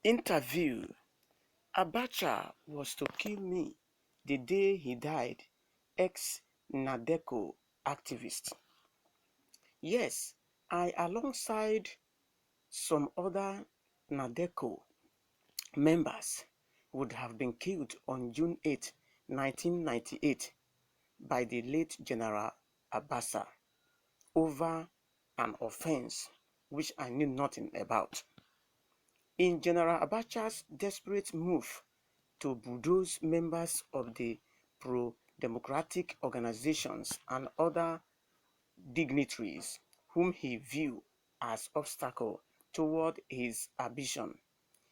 Interview. Abacha was to kill me the day he died. Ex-Nadeko activist. Yes, I, alongside some other Nadeko members, would have been killed on June 8, 1998 by the late General Abacha over an offense which I knew nothing about. In General Abacha's desperate move to bulldoze members of the pro-democratic organizations and other dignitaries whom he viewed as obstacle toward his ambition,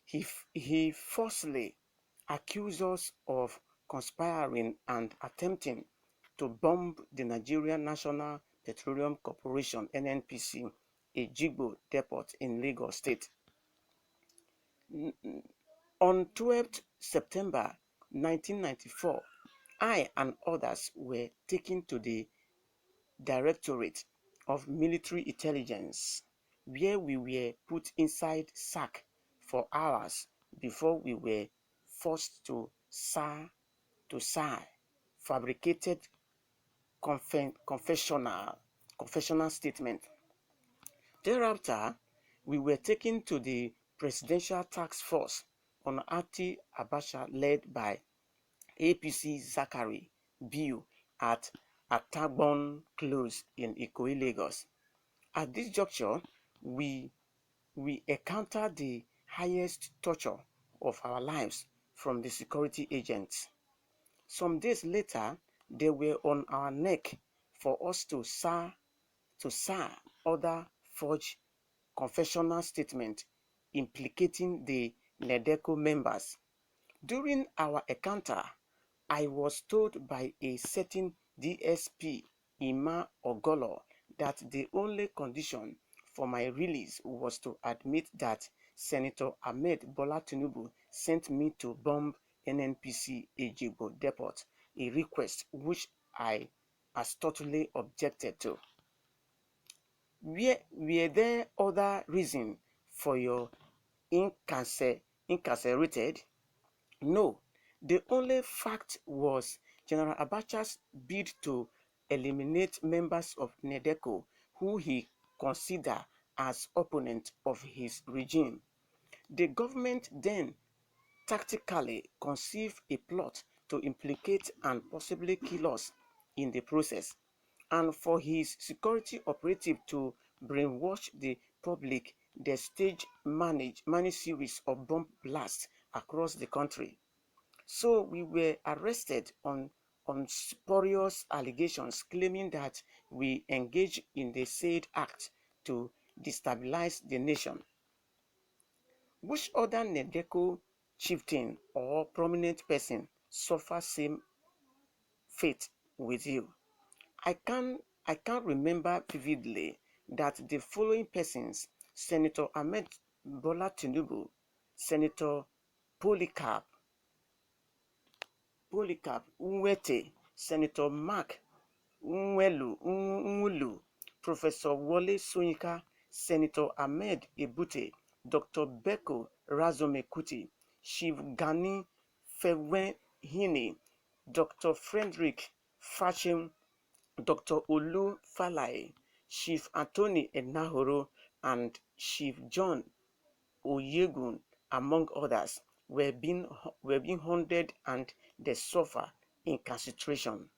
he falsely accused us of conspiring and attempting to bomb the Nigerian National Petroleum Corporation (NNPC), a Jigbo depot in Lagos State. On 12th September 1994, I and others were taken to the Directorate of Military Intelligence, where we were put inside sack for hours before we were forced to sign fabricated confessional statement. Thereafter, we were taken to the Presidential Task Force on Abacha led by APC Zachary Biu at Atagbon Close in Ikoyi, Lagos. At this juncture, we encountered the highest torture of our lives from the security agents. Some days later, they were on our neck for us to sign other forged confessional statements implicating the Nadeko members. During our encounter, I was told by a certain DSP, Ima Ogolo, that the only condition for my release was to admit that Senator Ahmed Bola Tinubu sent me to bomb NNPC Ejigbo Depot, a request which I as totally objected to. Were there other reasons for your incarcerated? No. The only fact was General Abacha's bid to eliminate members of Nadeko who he considered as opponents of his regime. The government then tactically conceived a plot to implicate and possibly kill us in the process, and for his security operative to brainwash the public. They staged managed series of bomb blasts across the country. So we were arrested on spurious allegations claiming that we engaged in the said act to destabilize the nation. Which other Nadeko chieftain or prominent person suffer same fate with you? I can't remember vividly that the following persons: Senator Ahmed Bola Tinubu, Senator Polycarp Nwete, Senator Mark Nwulu, Professor Wole Soyinka, Senator Ahmed Ebute, Dr. Beko Razome Kuti, Chief Gani Fewehine, Dr. Frederick Fachem, Dr. Olu Falai, Chief Anthony Enahoro, and Chief John Oyegun, among others, were being hunted and they suffer incarceration.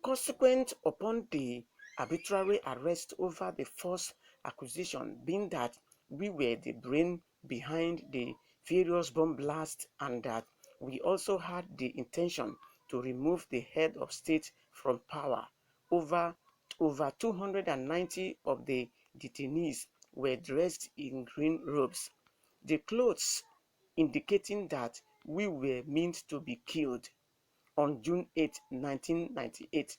Consequent upon the arbitrary arrest over the false accusation being that we were the brain behind the various bomb blasts and that we also had the intention to remove the head of state from power. Over 290 of the detainees were dressed in green robes, the clothes indicating that we were meant to be killed on June 8, 1998.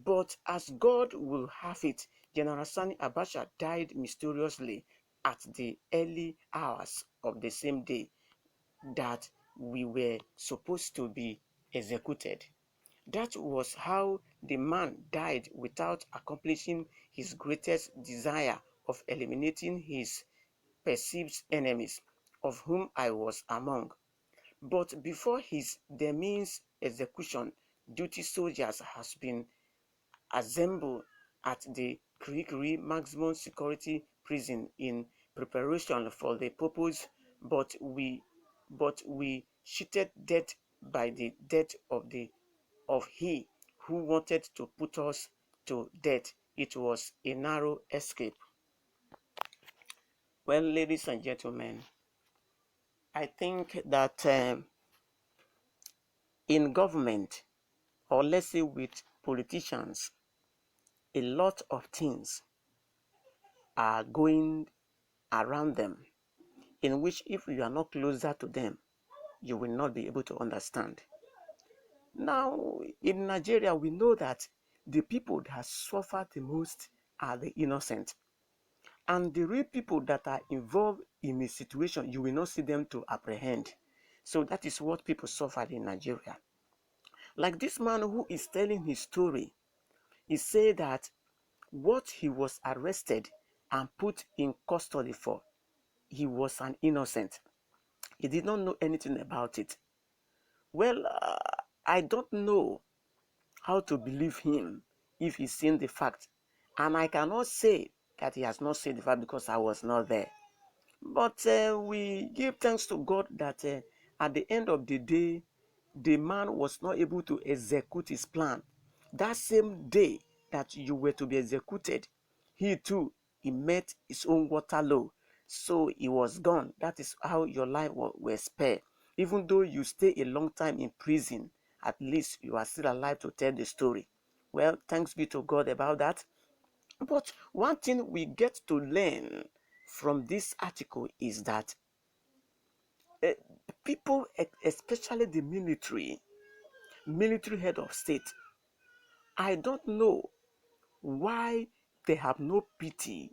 But as God will have it, General Sani Abacha died mysteriously at the early hours of the same day that we were supposed to be executed. That was how the man died without accomplishing his greatest desire of eliminating his perceived enemies, of whom I was among. But before his demise execution, duty soldiers has been assembled at the Kirikiri maximum security prison in preparation for the purpose, but we cheated death by the death of he who wanted to put us to death. It was a narrow escape. Well, ladies and gentlemen, I think that in government, or let's say with politicians, a lot of things are going around them, in which if you are not closer to them, you will not be able to understand. Now, in Nigeria, we know that the people that suffer the most are the innocent. And the real people that are involved in a situation, you will not see them to apprehend. So that is what people suffered in Nigeria. Like this man who is telling his story, he said that what he was arrested and put in custody for, he was an innocent. He did not know anything about it. Well, I don't know how to believe him if he's seen the fact. And I cannot say that he has not seen the fact because I was not there. But we give thanks to God that at the end of the day, the man was not able to execute his plan. That same day that you were to be executed, he too, he met his own Waterloo. So he was gone. That is how your life was spared. Even though you stay a long time in prison, at least you are still alive to tell the story. Well, thanks be to God about that. But one thing we get to learn from this article is that uh, people, especially the military head of state, I don't know why they have no pity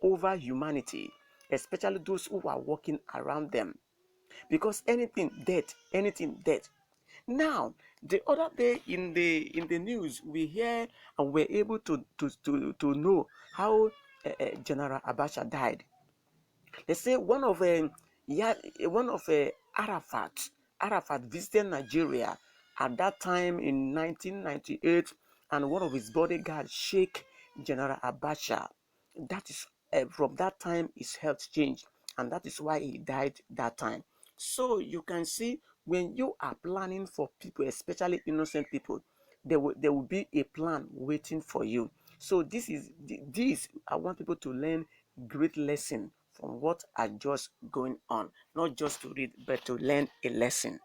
over humanity, especially those who are walking around them. Because anything dead, anything dead. Now, the other day in the news, we hear and we're able to know how General Abacha died. They say one of Arafat visited Nigeria at that time in 1998, and one of his bodyguards shake General Abacha. That is from that time his health changed, and that is why he died that time. So you can see when you are planning for people, especially innocent people, there will be a plan waiting for you. So this I want people to learn great lesson from what are just going on, not just to read but to learn a lesson.